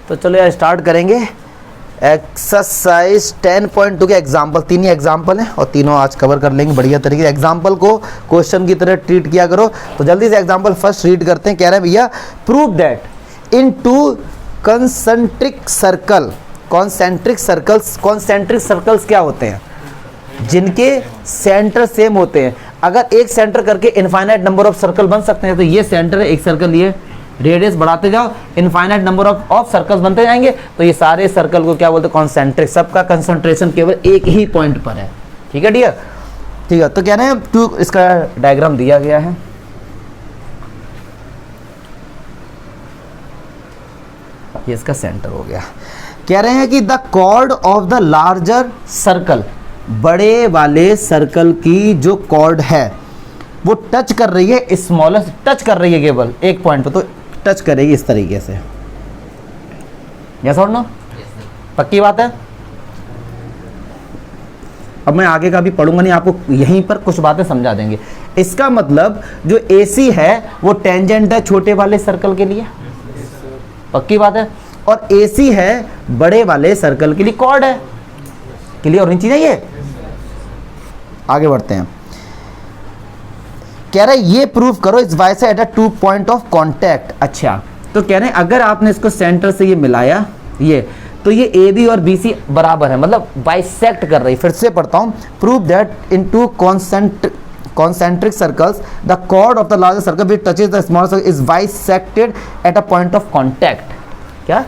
तो चलो यार स्टार्ट करेंगे एक्सरसाइज 10.2 के एग्जाम्पल। तीन ही एग्जाम्पल हैं और तीनों आज कवर कर लेंगे बढ़िया तरीके से। एग्जाम्पल को क्वेश्चन की तरह ट्रीट किया करो। तो जल्दी से एग्जाम्पल फर्स्ट रीड करते हैं। कह रहे हैं भैया prove that in two concentric circle, concentric circles क्या होते हैं? जिनके सेंटर सेम होते हैं। अगर एक सेंटर करके इनफाइनाइट नंबर ऑफ सर्कल बन सकते हैं, तो ये सेंटर है एक सर्कल, ये रेडियस बढ़ाते जाओ, इनफाइनाइट नंबर ऑफ सर्कल्स बनते जाएंगे, तो ये सारे सर्कल को क्या बोलते हैं? कॉन्सेंट्रिक। सबका कंसंट्रेशन केवल एक ही पॉइंट पर है। ठीक है डियर? ठीक है, तो कह रहे हैं टू, इसका डायग्राम दिया गया है। ये इसका सेंटर हो गया। कह रहे हैं कि the chord of the larger circle, बड़े वाले सर्कल की जो कॉर्ड है वो टच कर रही है स्मॉलेस्ट, टच कर रही है केवल एक पॉइंट पर, तो टच करेगी इस तरीके से। यस और नो? पक्की बात है? अब मैं आगे का भी पढ़ूंगा नहीं, आपको यहीं पर कुछ बातें समझा देंगे। इसका मतलब जो AC है वो टेंजेंट है छोटे वाले सर्कल के लिए, पक्की बात है, और AC है बड़े वाले सर्कल के लिए कॉर्ड है। क्लियर होनी चाहिए ये। आगे बढ़ते हैं। कह रहे हैं ये प्रूव करो इस वाई से at a 2 point of contact. अच्छा, तो कह रहे हैं अगर आपने इसको सेंटर से ये मिलाया, ये तो ये AB और BC बराबर है, मतलब बाइसेक्ट कर रही है। फिर से पढ़ता हूं। Prove that in two concentric circles the chord of the larger circle which touches the smaller circle is bisected at a point of contact। क्या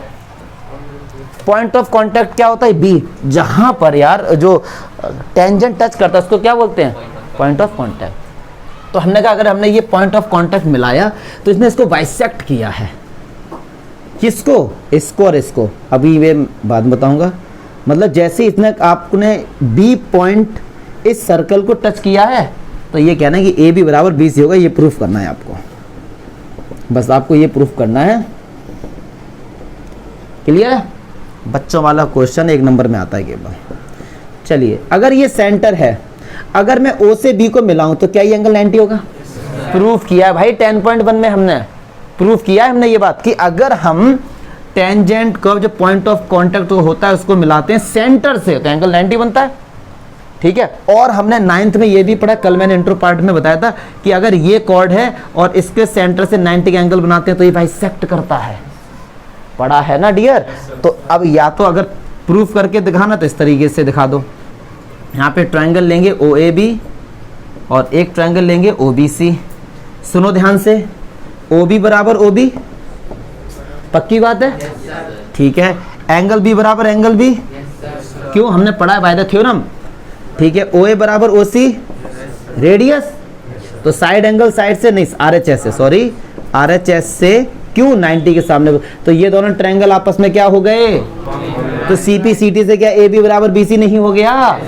पॉइंट ऑफ कांटेक्ट क्या होता है? B। जहां पर यार जो टेंजेंट टच करता है उसको क्या बोलते हैं? Point of contact. तो हमने कहा अगर हमने ये पॉइंट ऑफ कांटेक्ट मिलाया तो इसने इसको बाइसेक्ट किया है। किसको? इसको और इसको। अभी ये बाद में बताऊंगा। मतलब जैसे इसने आपने B पॉइंट इस सर्कल को टच किया है, तो ये कहना है कि AB बराबर BC होगा। ये प्रूफ करना है आपको, बस आपको ये प्रूफ करना है। क्लियर है? बच्चों वाला क्वेश्चन 1 नंबर में आता है केवल। चलिए, अगर ये सेंटर है, अगर मैं O से B को मिलाऊं तो क्या ये एंगल 90 होगा? प्रूफ किया है भाई 10.1 में, हमने प्रूफ किया है हमने ये बात कि अगर हम टेंजेंट कर्व जो पॉइंट ऑफ कांटेक्ट होता है उसको मिलाते हैं सेंटर से तो एंगल 90 बनता है। ठीक है? और हमने 9th में ये भी पढ़ा, कल मैंने इंट्रो पार्ट में बताया था कि अगर ये कॉर्ड है और इसके सेंटर से 90 का एंगल बनाते हैं तो ये बाइसेक्ट करता है। पढ़ा है ना डियर? तो अब या तो अगर प्रूफ करके दिखाना तो इस तरीके से दिखा दो। यहाँ पे ट्रायंगल लेंगे OAB और एक ट्रायंगल लेंगे OBC। सुनो ध्यान से, OB बराबर OB, पक्की बात है? ठीक है। एंगल B बराबर एंगल B, क्यों? हमने पढ़ा है बाय द थ्योरम। ठीक है। OA बराबर OC, रेडियस, तो साइड एंगल साइड से नहीं, RHS से, सॉरी RHS से, क्यों? 90 के सामने। तो ये दोनों ट्रायंगल आपस में क्या हो गए? तो CP CT से क्या AB बराबर BC नहीं हो गया?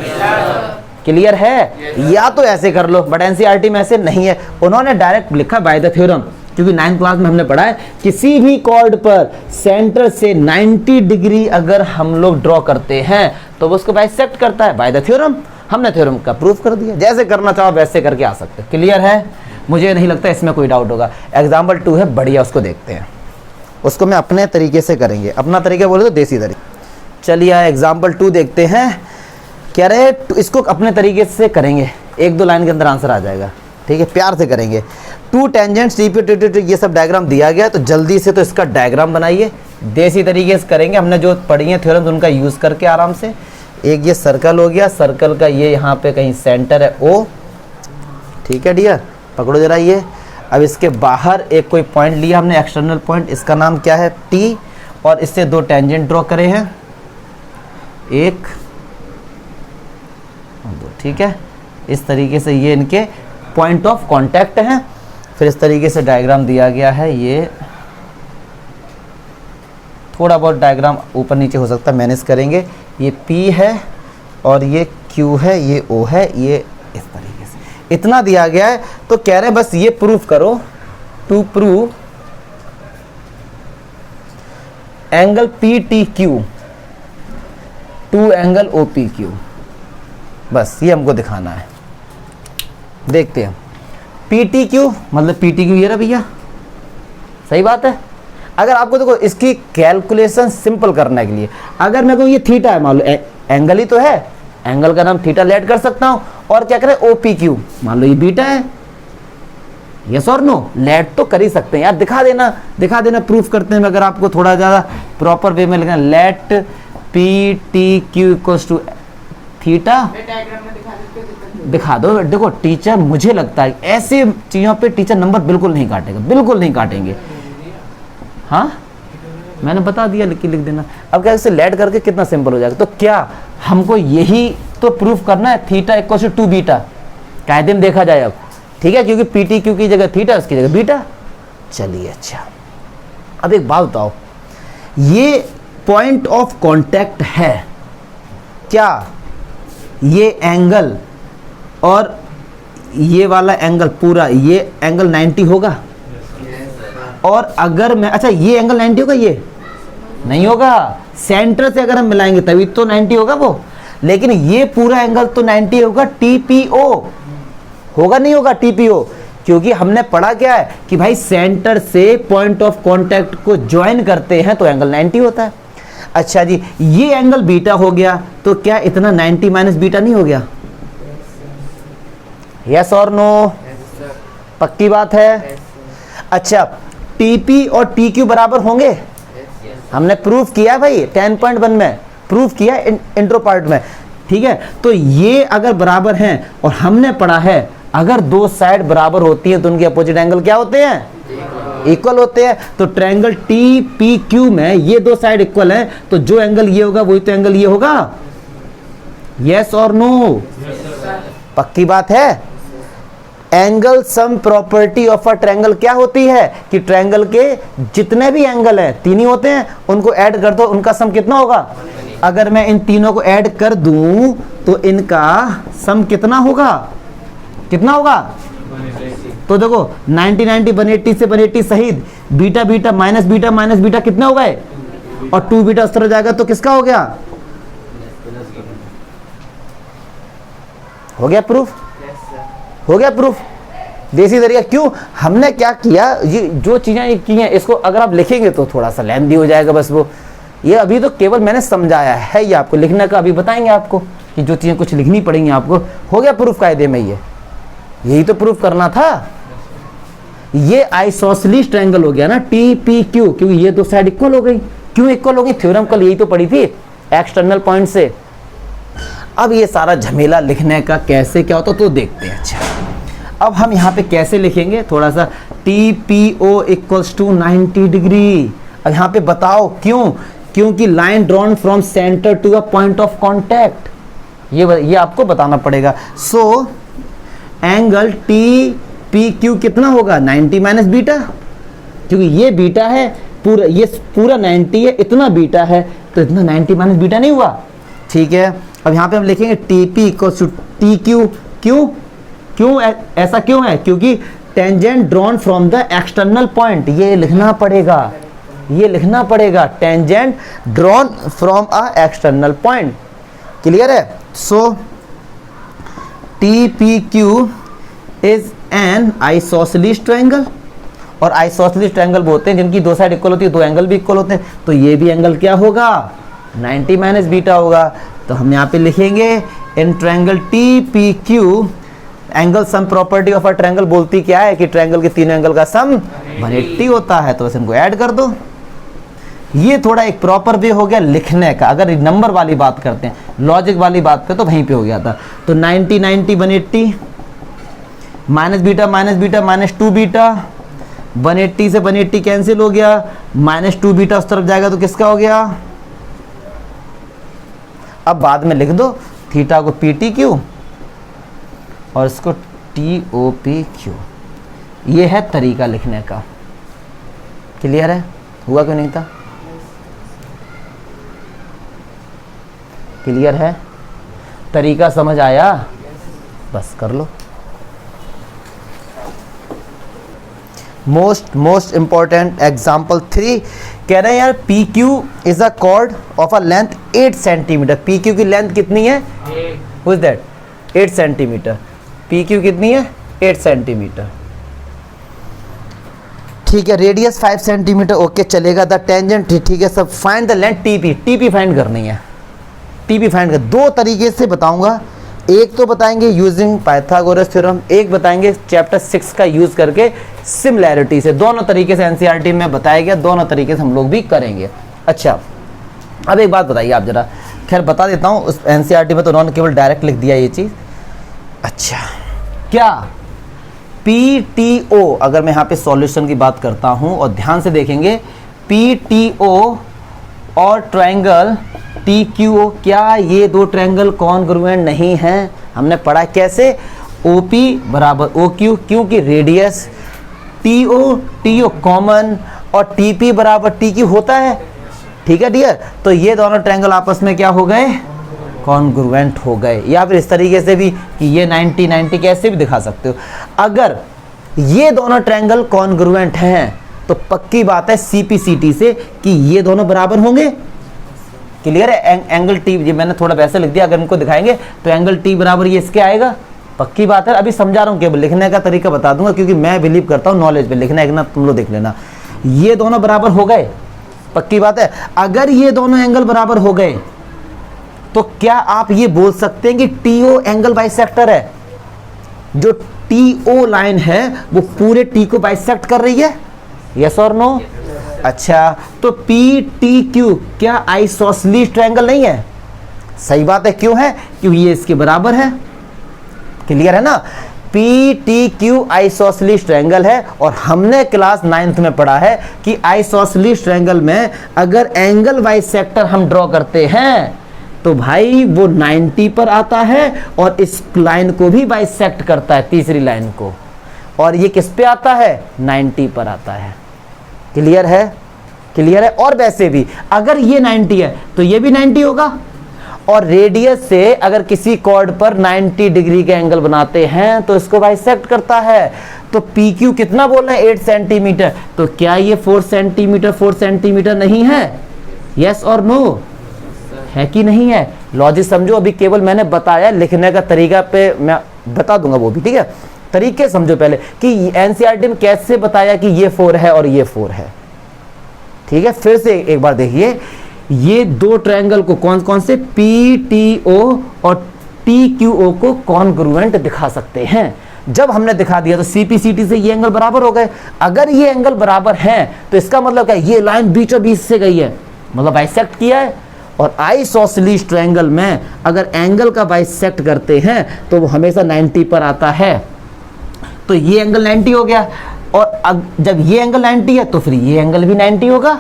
क्लियर है? या तो ऐसे कर लो, बट NCERT में ऐसे नहीं है, उन्होंने डायरेक्ट लिखा बाय द थ्योरम। क्योंकि 9th क्लास में हमने पढ़ा है किसी भी कॉर्ड पर सेंटर से 90 डिग्री अगर हम लोग ड्रॉ करते हैं तो वो उसको बाइसेक्ट करता है बाय द थ्योरम। हमने थ्योरम का प्रूफ कर दिया। जैसे करना चाहो वैसे करके आ सकते। क्लियर है? मुझे नहीं लगता इसमें कोई डाउट होगा। एग्जाम्पल 2 है, बढ़िया, उसको देखते हैं। उसको मैं अपने तरीके से करेंगे। अपना तरीका बोले तो देसी तरीका। चलिए एग्जाम्पल 2 देखते हैं। कह रहे हैं इसको अपने तरीके से करेंगे, 1-2 लाइन के अंदर आंसर आ जाएगा। ठीक है? प्यार से करेंगे। 2 टेंजेंट्स CP, ये सब डायग्राम दिया गया, तो जल्दी से तो इसका डायग्राम बनाइए। देसी तरीके से करेंगे, हमने जो पढ़ी है थ्योरम उनका यूज़ करके आराम से। एक ये सर्कल हो गया, सर्कल का ये यहाँ पे कहीं सेंटर है O। ठीक है डियर? पकड़ो जरा ये। अब इसके बाहर एक कोई पॉइंट लिया हमने, एक्सटर्नल पॉइंट, इसका नाम क्या है? T, और इससे 2 टेंजेंट ड्रॉ करे हैं, 1 और 2। ठीक है? इस तरीके से ये इनके पॉइंट ऑफ कांटेक्ट हैं। फिर इस तरीके से डायग्राम दिया गया है। ये थोड़ा बहुत डायग्राम ऊपर नीचे हो सकता है, मैनेज करेंगे। ये P है और ये Q है, ये O है, ये इस तरीके से इतना दिया गया है। तो कह रहे हैं बस ये प्रूफ करो, to prove angle PTQ to angle OPQ, बस ये हमको दिखाना है। देखते हैं। PTQ मतलब PTQ ये रहा भैया, सही बात है। अगर आपको देखो इसकी कैलकुलेशन सिंपल करने के लिए, अगर मेरे को ये थीटा है, मान लो एंगल ही तो है, एंगल का नाम थीटा लेट कर सकता हूं, और क्या करें OPQ, मान लो ये बीटा है, यस और नो, लेट तो कर ही सकते हैं यार, दिखा देना प्रूफ करते हैं। अगर आपको थोड़ा ज़्यादा प्रॉपर वे में लिखना, let PTQ equals to theta, दिखा दो। देखो टीचर, मुझे लगता है ऐसे चीज़ों पे टीचर नंबर बिल्कुल नहीं काटेगा, बिल्कुल नहीं काटेंगे। हाँ मैंने बता दिया, लिख देना। अब क्या, इसे लेट करके कितना सिंपल हो जाएगा। तो क्या हमको यही तो प्रूफ करना है, थीटा इक्वल्स टू 2 बीटा, कायदे में देखा जाए अब, ठीक है, क्योंकि PTQ की जगह थीटा, उसकी जगह बीटा। चलिए अच्छा, अब एक बात बताओ, ये पॉइंट ऑफ कांटेक्ट है क्या, ये एंगल और ये वाला एंगल पूरा, ये एंगल 90 होगा? और अगर मैं, अच्छा ये एंगल 90 होगा, ये नहीं होगा, सेंटर से अगर हम मिलाएंगे तभी तो 90 होगा वो, लेकिन ये पूरा एंगल तो 90 होगा। TPO होगा, नहीं होगा TPO, क्योंकि हमने पढ़ा क्या है कि भाई सेंटर से पॉइंट ऑफ कांटेक्ट को ज्वाइन करते हैं तो एंगल 90 होता है। अच्छा जी, ये एंगल बीटा हो गया, तो क्या इतना 90 माइनस बीटा नहीं हो गया? यस और नो? पक्की बात है? अच्छा, TP और TQ बराबर होंगे? हमने प्रूफ किया भाई 10.1 में, प्रूफ किया इंट्रो पार्ट में, ठीक है। तो ये अगर बराबर हैं, और हमने पढ़ा है अगर दो साइड बराबर होती है तो उनके अपोजिट एंगल क्या होते हैं? इक्वल होते हैं। तो ट्रायंगल TPQ में ये दो साइड इक्वल हैं, तो जो एंगल ये होगा वही तो एंगल ये होगा। यस और नो? पक्की बात है। Angle sum property of a triangle क्या होती है कि ट्रायंगल के जितने भी एंगल हैं, तीन ही होते हैं, उनको ऐड कर दो, उनका सम कितना होगा? अगर मैं इन तीनों को ऐड कर दूं तो इनका सम कितना होगा? कितना होगा? तो देखो 90 90 180 से 180 सहित बीटा बीटा माइनस बीटा कितने हो गए? और 2 बीटा उस तरह जाएगा तो किसका हो गया? हो गया प्रूफ? हो गया प्रूफ देसी तरीका। क्यों हमने क्या किया, ये जो चीजें ये की हैं इसको अगर आप लिखेंगे तो थोड़ा सा लेंथी हो जाएगा, बस वो ये अभी तो केवल मैंने समझाया है, ये आपको लिखने का अभी बताएंगे आपको कि जो चीजें कुछ लिखनी पड़ेंगी आपको। हो गया प्रूफ कायदे में, ये यही तो प्रूफ करना था। ये आइसोसेलेस ट्रायंगल हो गया ना TPQ, क्योंकि ये दो साइड इक्वल हो गई। क्यों इक्वल हो गई? थ्योरम कल यही तो पढ़ी थी एक्सटर्नल पॉइंट से। अब ये सारा झमेला लिखने का कैसे क्या होता तो देखते हैं। अच्छा अब हम यहाँ पे कैसे लिखेंगे थोड़ा सा, TPO इक्वल्स टू 90 डिग्री। अब यहाँ पे बताओ क्यों? क्योंकि line drawn from centre to a point of contact, ये आपको बताना पड़ेगा। सो एंगल TPQ कितना होगा? 90 माइनस बीटा, क्योंकि ये बीटा है पूरा, ये पूरा 90 है, इतना बीटा है तो इतना 90 माइनस बीटा नहीं हुआ। ठीक है, अब यहाँ पे हम लिखेंगे TP इक्वल्स टू TQ। क्यों ऐसा क्यों है? क्योंकि tangent drawn from the external point, ये लिखना पड़ेगा, ये लिखना पड़ेगा, tangent drawn from a external point. Clear है? सो TPQ is an isosceles triangle, और आइसोसेलेस ट्रायंगल बोलते हैं जिनकी दो साइड इक्वल होती है, दो एंगल भी इक्वल होते हैं। तो ये भी एंगल क्या होगा? 90 माइनस बीटा होगा। तो हम यहाँ पे लिखेंगे in triangle TPQ angle sum property of a triangle बोलती क्या है कि ट्रायंगल के तीनों एंगल का सम 180 होता है। तो बस इनको ऐड कर दो। ये थोड़ा एक प्रॉपर वे हो गया लिखने का। अगर नंबर वाली बात करते हैं, लॉजिक वाली बात पे, तो वहीं पे हो गया था। तो 90 90 180 माइनस बीटा माइनस 2 बीटा, 180 से 180 कैंसिल हो गया, माइनस 2 बीटा उस तरफ जाएगा तो किसका हो गया? अब बाद में लिख दो थीटा को PTQ और इसको TOPQ। ये है तरीका लिखने का। क्लियर है? हुआ क्यों नहीं था? क्लियर है? तरीका समझ आया? बस कर लो। मोस्ट इंपॉर्टेंट एग्जाम्पल 3 कह रहे हैं यार PQ is a cord of a length 8 centimetre. PQ की लेंथ कितनी है? Who is that? 8 centimetre. PQ कितनी है? 8 सेंटीमीटर। ठीक है, रेडियस 5 सेंटीमीटर, ओके चलेगा। द टेंजेंट, ठीक है सब। Find the length TP, TP find करनी है, टीपी फाइंड कर। दो तरीके से बताऊंगा, एक तो बताएंगे यूजिंग पाइथागोरस थ्योरम, एक बताएंगे चैप्टर 6 का यूज करके सिमिलैरिटी से। दोनों तरीके से एनसीईआरटी में बताया गया, दोनों तरीके से हम लोग भी करेंगे। अच्छा, अब एक बात बताइए आप जरा, खैर बता देता हूँ, उस एनसीईआरटी में तो उन्होंने केवल डायरेक्ट लिख दिया ये चीज़। अच्छा, क्या PTO, अगर मैं यहाँ पे सॉल्यूशन की बात करता हूँ और ध्यान से देखेंगे, PTO और ट्रायंगल TQO, क्या ये दो ट्रायंगल कॉन्ग्रुएंट नहीं हैं? हमने पढ़ा कैसे, OP बराबर OQ, क्योंकि रेडियस TO कॉमन और TP बराबर TQ होता है। ठीक है डियर, तो ये दोनों ट्रायंगल आपस में क्या हो गए, कॉन्ग्रुएंट हो गए। या फिर इस तरीके से भी कि ये 90 90 कैसे भी दिखा सकते हो। अगर ये दोनों ट्रायंगल कॉन्ग्रुएंट हैं तो पक्की बात है CPCT से कि ये दोनों बराबर होंगे। क्लियर है? एंगल T, ये मैंने थोड़ा वैसे लिख दिया, अगर इनको दिखाएंगे तो एंगल T बराबर ये इसके आएगा, पक्की बात है। अभी समझा रहा हूँ, केवल लिखने का तरीका बता दूंगा, क्योंकि मैं बिलीव करता हूँ नॉलेज पे। लिखना है ना, तुम लोग देख लेना, ये दोनों बराबर हो गए, पक्की बात है। अगर ये दोनों एंगल बराबर हो गए तो क्या आप ये बोल सकते हैं कि TO एंगल बाइसेक्टर है? जो TO लाइन है वो पूरे T को बाइसेक्ट कर रही है, यस और नो? अच्छा, तो PTQ क्या आइसोसेलेस ट्रायंगल नहीं है? सही बात है, क्यों है? क्योंकि ये इसके बराबर है। क्लियर है ना? PTQ आइसोसेलेस ट्रायंगल है, और हमने क्लास 9th में पढ़ा है कि आइसोसेलेस ट्रायंगल में अगर एंगल बाइसेक्टर हम ड्रॉ करते हैं तो भाई वो 90 पर आता है और इस लाइन को भी बाइसेक्ट करता है, तीसरी लाइन को, और ये किस पे आता है, 90 पर आता है। क्लियर है? क्लियर है? और वैसे भी अगर ये 90 है तो ये भी 90 होगा, और रेडियस से अगर किसी कॉर्ड पर 90 डिग्री के एंगल बनाते हैं तो इसको बाइसेक्ट करता है। तो PQ कितना बोल रहे हैं, 8 सेंटीमीटर, तो क्या ये 4 सेंटीमीटर नहीं है? यस और नो? है कि नहीं है? लॉजिक समझो, अभी केवल मैंने बताया, लिखने का तरीका पे मैं बता दूंगा वो भी, ठीक है? तरीके समझो पहले कि एनसीईआरटी में कैसे बताया कि ये 4 है और ये 4 है। ठीक है, फिर से एक बार देखिए, ये दो ट्रायंगल को कौन कौन से, PTO और TQO को कॉन्ग्रुएंट दिखा सकते हैं। जब हमने दिखा दिया तो CPCT से ये एंगल बराबर हो गए। अगर ये एंगल बराबर हैं तो इसका मतलब क्या, ये लाइन बीचों बीच से गई है, मतलब बाइसेक्ट किया है। और आइसोसेलेस ट्रायंगल में अगर एंगल का बाइसेक्ट करते हैं तो वो हमेशा 90 पर आता है। तो ये एंगल 90 हो गया, और जब ये एंगल 90 है तो फिर ये एंगल भी 90 होगा।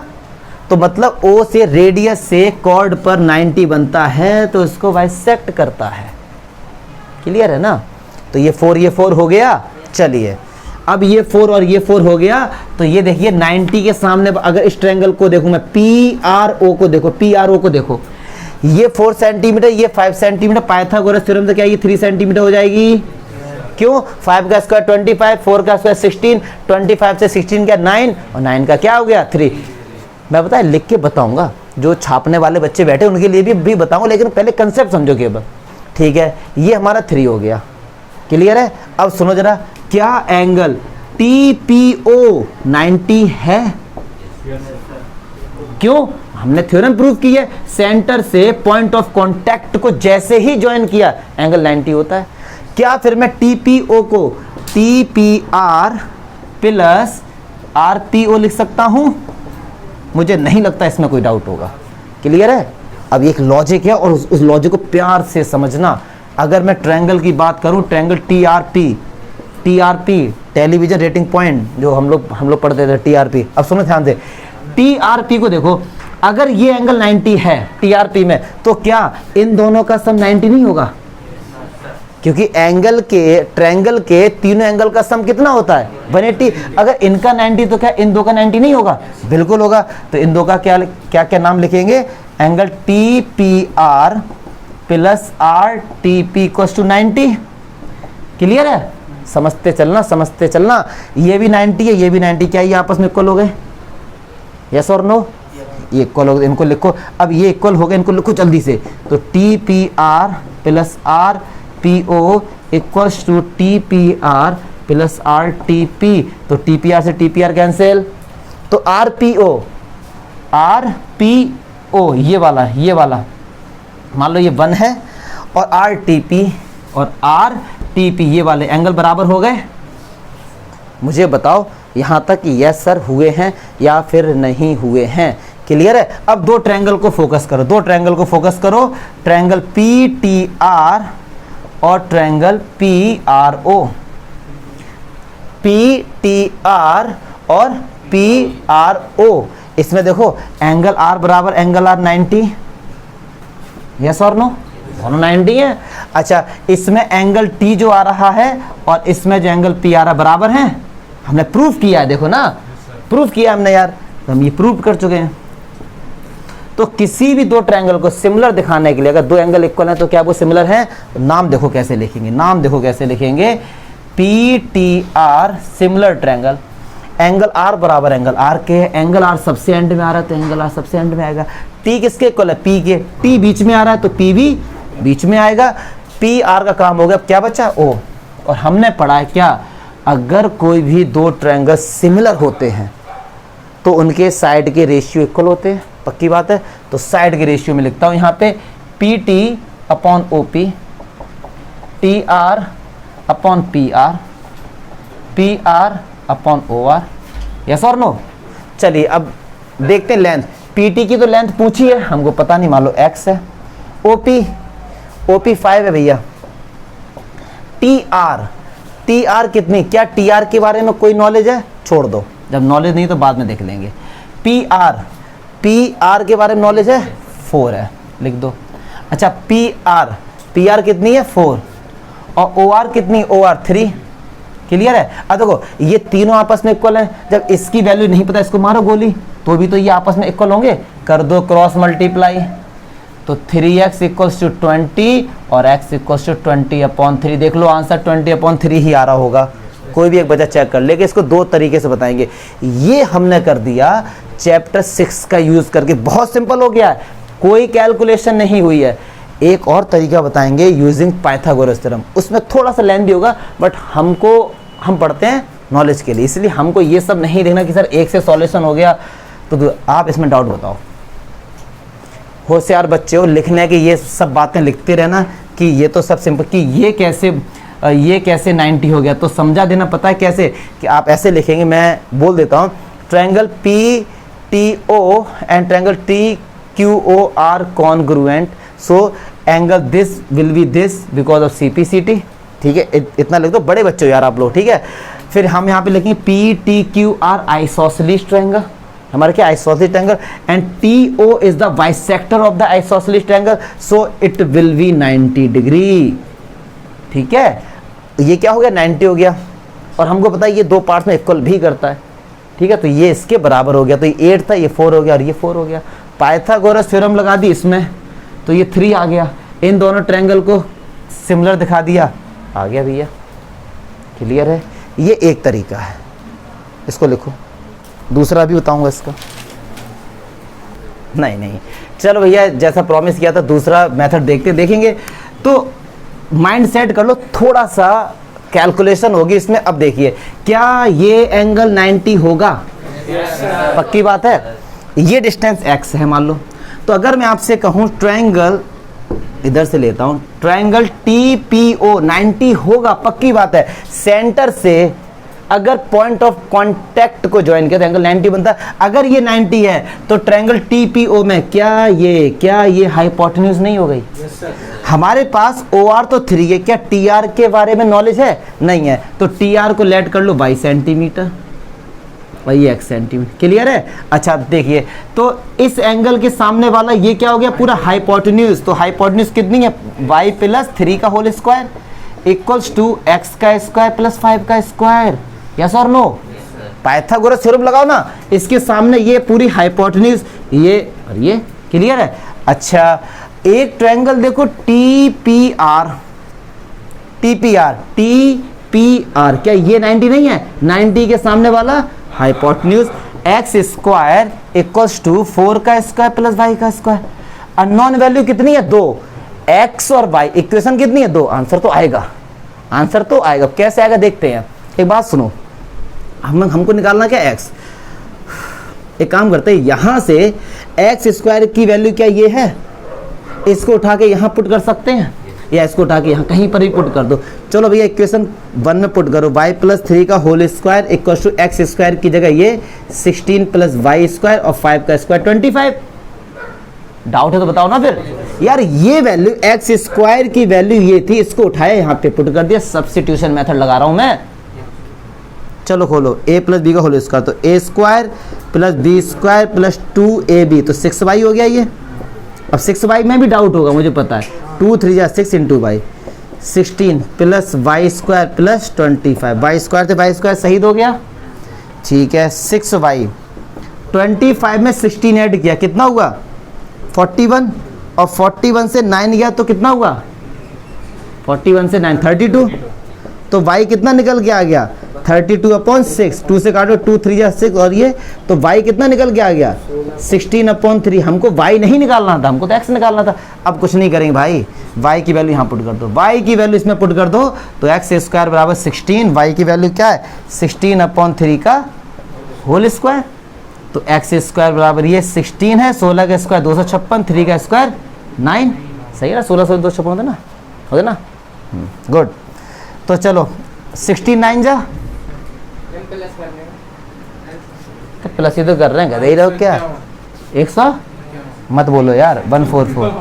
तो मतलब O से रेडियस से कॉर्ड पर 90 बनता है तो इसको बाइसेक्ट करता है। क्लियर है ना? तो ये 4 हो गया। चलिए, अब ये 4 और ये 4 हो गया, तो ये देखिए 90 के सामने अगर इस ट्रायंगल को देखूं मैं, PRO को देखो, PRO को देखो, ये 4 सेंटीमीटर, ये 5 सेंटीमीटर, पाइथागोरस थ्योरम से क्या ये 3 सेंटीमीटर हो जाएगी? क्यों? 5 का स्क्वायर 25, 4 का स्क्वायर 16, 25 से 16 क्या 9, और 9 का क्या हो गया 3। मैं बताया लिख के बताऊंगा, जो छापने वाले बच्चे बैठे उनके लिए भी बताऊंगा, लेकिन पहले कंसेप्ट समझो केवल। ठीक है, ये हमारा 3 हो गया। क्लियर है? अब सुनो जरा, क्या एंगल TPO 90 है? क्यों? हमने थ्योरम प्रूव की है, सेंटर से पॉइंट ऑफ कांटेक्ट को जैसे ही ज्वाइन किया एंगल 90 होता है। क्या फिर मैं TPO को TPR प्लस RPO लिख सकता हूं? मुझे नहीं लगता इसमें कोई डाउट होगा। क्लियर है? अब एक लॉजिक है और उस लॉजिक को प्यार से समझना। अगर मैं ट्रायंगल की बात करूं, triangle TRP television rating point, जो हम लोग पढ़ते थे TRP। अब सुनो ध्यान से, TRP को देखो, अगर ये एंगल 90 है TRP में, तो क्या इन दोनों का सम 90 नहीं होगा? क्योंकि ट्रायंगल के तीनों एंगल का सम कितना होता है, 180। अगर इनका 90 तो क्या इन दो का 90 नहीं होगा? बिल्कुल होगा। तो इन दो का क्या नाम लिखेंगे, angle TPR plus RTP equals to 90। Clear है? समझते चलना। ये भी 90 है, ये भी 90, क्या ये आपस में इक्वल हो गए? यस और नो? ये इक्वल हो गए, इनको लिखो। अब ये इक्वल हो गए, इनको लिखो जल्दी से। तो TPR plus RPO equals to TPR plus R T P, तो टी पी आर से टी पी आर कैंसिल, तो R P O, R P O ये वाला मान लो ये 1 है, और आर टी पी और आर टी पी ये वाले एंगल बराबर हो गए। मुझे बताओ यहाँ तक यस सर हुए हैं या फिर नहीं हुए हैं, क्लियर है। अब दो ट्रायंगल को फोकस करो, ट्रायंगल पी टी आर और triangle P R O, P T R और पी आर ओ। इसमें देखो एंगल आर बराबर एंगल आर 90, यस और नो, दोनों 90 है। अच्छा, इसमें एंगल टी जो आ रहा है और इसमें जो एंगल पी आ रहा है बराबर है, हमने प्रूफ किया है, देखो ना प्रूफ किया हमने यार, तो हम ये प्रूफ कर चुके हैं। तो किसी भी दो ट्रायंगल को सिमिलर दिखाने के लिए अगर दो एंगल इक्वल हैं तो क्या वो सिमिलर हैं? नाम देखो कैसे लिखेंगे, P T R similar triangle, angle R बराबर एंगल आर के, एंगल आर सबसे एंड में आ रहा है तो एंगल आर सबसे एंड में आएगा। टी किसके इक्वल है? पी के, टी बीच में आ रहा है तो पी भी बीच में आएगा। पी आर का काम हो गया, क्या बचा? ओ। और हमने पढ़ा है क्या, अगर कोई भी दो ट्रायंगल सिमिलर होते हैं तो उनके साइड के रेशियो इक्वल होते हैं, पक्की बात है। तो साइड के रेशियो में लिखता हूं यहाँ पे P T upon O P, T R upon P R upon O R, yes और नो। चलिए अब देखते हैं लेंथ, पी टी की तो लेंथ पूछी है, हमको पता नहीं, मान लो एक्स है। ओ पी 5 है भैया। टी आर कितनी, क्या टी आर के बारे में कोई नॉलेज है? छोड़ दो, जब नॉलेज नहीं तो बाद में देख लेंगे। पी आर के बारे में नॉलेज है? 4 है, लिख दो। अच्छा, पी आर कितनी है? 4, और ओ आर कितनी? ओ आर 3, क्लियर है। अब देखो ये तीनों आपस में इक्वल हैं, जब इसकी वैल्यू नहीं पता इसको मारो गोली, तो भी तो ये आपस में इक्वल होंगे, कर दो क्रॉस मल्टीप्लाई, तो 3x इक्वल्स टू 20 और x इक्वल्स टू 20/3। देख लो आंसर 20/3 ही आ रहा होगा, कोई भी एक बच्चा चेक कर लेके, इसको दो तरीके से बताएंगे। ये हमने कर दिया चैप्टर 6 का यूज करके, बहुत सिंपल हो गया है, कोई कैलकुलेशन नहीं हुई है। एक और तरीका बताएंगे यूजिंग पाइथागोरस थ्योरम, उसमें थोड़ा सा लेंथी होगा, बट हम पढ़ते हैं नॉलेज के लिए, इसलिए हमको ये सब नहीं देखना कि सर एक से सॉल्यूशन हो गया। तो आप इसमें डाउट बताओ, होशियार बच्चे हो, लिखने की ये सब बातें लिखते रहना कि ये तो सब सिंपल, कि ये कैसे 90 हो गया, तो समझा देना। पता है कैसे, कि आप ऐसे लिखेंगे, मैं बोल देता हूँ, triangle P T O and triangle T Q O are congruent, so angle this will be this because of C P C T, ठीक है। इतना लिख दो, बड़े बच्चे हो यार आप लोग, ठीक है। फिर हम यहाँ पे लिखेंगे P T Q R isosceles triangle, हमारा क्या isosceles triangle, and T O is the bisector of the isosceles triangle, so it will be 90 degree, ठीक है। ये क्या हो गया? 90 हो गया, और हमको पता है ये दो पार्ट्स में इक्वल भी करता है, ठीक है। तो ये इसके बराबर हो गया, तो ये 8 था, ये 4 हो गया और ये 4 हो गया। पाइथागोरस थ्योरम लगा दी इसमें, तो ये 3 आ गया। इन दोनों ट्रायंगल को सिमिलर दिखा दिया, आ गया भैया, क्लियर है। ये एक तरीका है, इसको लिखो। दूसरा भी बताऊंगा इसका, नहीं चलो भैया, जैसा प्रॉमिस किया था दूसरा मेथड देखेंगे। तो माइंड सेट कर लो, थोड़ा सा कैलकुलेशन होगी इसमें। अब देखिए, क्या ये एंगल 90 होगा? पक्की बात है। ये डिस्टेंस x है मान लो, तो अगर मैं आपसे कहूं ट्रायंगल, इधर से लेता हूं, ट्रायंगल TPO 90 होगा, पक्की बात है। सेंटर से अगर पॉइंट ऑफ कांटेक्ट को ज्वाइन किया तो एंगल 90 बनता है। अगर ये 90 है तो ट्रायंगल TPO में क्या ये हाइपोटेन्यूज नहीं हो गई? हमारे पास OR तो 3 है, क्या TR के बारे में नॉलेज है? नहीं है, तो TR को लेट कर लो y सेंटीमीटर, वही x सेंटीमीटर, क्लियर है। अच्छा देखिए, तो इस एंगल के सामने वाला ये क्या हो गया? पूरा हाइपोटेन्यूज। तो हाइपोटेन्यूज कितनी है? y प्लस 3 का whole square equals to x का स्क्वायर प्लस 5 का स्क्वायर, यस और नो? पाइथागोरस थ्योरम लगाओ ना, इसके सामने ये पूरी हाइपोटेन्यूज, ये और ये, क्लियर है। अच्छा, एक ट्रायंगल देखो TPR, क्या ये 90 नहीं है? 90 के सामने वाला hypotenuse x square equals to 4 का स्क्वायर प्लस y का स्क्वायर। अननोन वैल्यू कितनी है? 2, x और y, इक्वेशन कितनी है? 2। आंसर तो आएगा, कैसे आएगा देखते हैं। एक बात सुनो, हमको निकालना क्या x। एक काम करते हैं, यहाँ से एक्स स्क्वायर की वैल्यू क्या ये है, इसको उठा के यहाँ पुट कर सकते हैं, या इसको उठा के यहाँ कहीं पर भी पुट कर दो। चलो भैया इक्वेशन 1 में पुट करो, y प्लस 3 का whole square equal to X square की जगह ये 16 प्लस वाई स्क्वायर और 5 का स्क्वायर 25। डाउट है तो बताओ ना फिर। यार ये वैल्यू एक्स स्क्वायर की वैल्यू ये थी, इसको उठाया यहाँ पे पुट कर दिया, सब्स्टिट्यूशन मेथड लगा रहा हूँ मैं। चलो खोलो, a प्लस बी का होल स्क्वायर, तो a square plus B square plus 2ab, तो 6y हो गया ये। अब 6y में भी डाउट होगा मुझे पता है, 2 3 जा 6 into Y, 16 plus Y square plus 25, Y square से वाई स्क्वायर शहीद हो गया, ठीक है। 6y 25 में 16 ऐड किया, कितना हुआ 41, और 41 से 9 गया तो कितना हुआ 41 से 9 32, तो y कितना निकल के आ गया 32/6, 2 से काटो 2 3 जा 6, और ये तो y कितना निकल के आ गया 16/3। हमको y नहीं निकालना था, हमको तो x निकालना था। अब कुछ नहीं करेंगे भाई, y की वैल्यू यहाँ पुट कर दो, y की वैल्यू इसमें पुट कर दो, तो एक्स स्क्वायर बराबर 16, y की वैल्यू क्या है 16/3 का होल स्क्वायर, तो एक्स स्क्वायर बराबर ये 16 है, 16 का स्क्वायर 256, 3 का स्क्वायर 9, सही है ना, 16 से 256 होता ना, हो गया ना, गुड। तो चलो 69 जा तो प्लस ही तो कर रहे हैं, गधे ही रहो क्या। 100 मत बोलो यार, 144,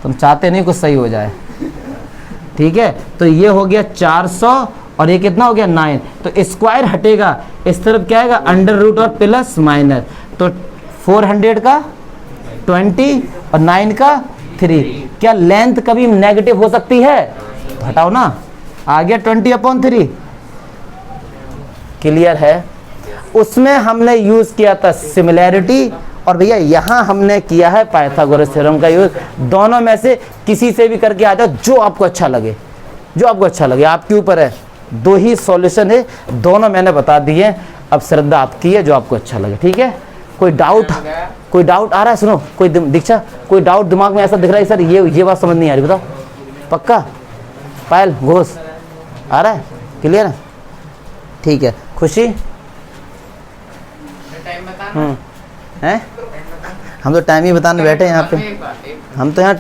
तुम चाहते नहीं कुछ सही हो जाए, ठीक है। तो ये हो गया 400 और ये कितना हो गया 9, तो स्क्वायर हटेगा, इस तरफ क्या आएगा अंडर रूट और प्लस माइनस, तो 400 का 20 और 9 का 3। क्या लेंथ कभी नेगेटिव हो सकती है, तो हटाओ ना, आ गया 20/3। क्लियर है। उसमें हमने यूज किया था सिमिलैरिटी, और भैया यहाँ हमने किया है पाइथागोरस थ्योरम का यूज। दोनों में से किसी से भी करके आ जाओ, जो आपको अच्छा लगे, जो आपको अच्छा लगे, आपके ऊपर है। 2 ही सॉल्यूशन है, दोनों मैंने बता दिए, अब श्रद्धा आपकी है, जो आपको अच्छा लगे, ठीक है। कोई डाउट आ रहा है, सुनो, कोई दीक्षा कोई डाउट दिमाग में ऐसा दिख रहा है सर ये बात समझ नहीं आ रही, बताओ पक्का। पायल घोष आ रहा है, क्लियर है, ठीक है। खुशी हैं, हम तो टाइम ही बताने बैठे हैं यहाँ पे, हम तो यहाँ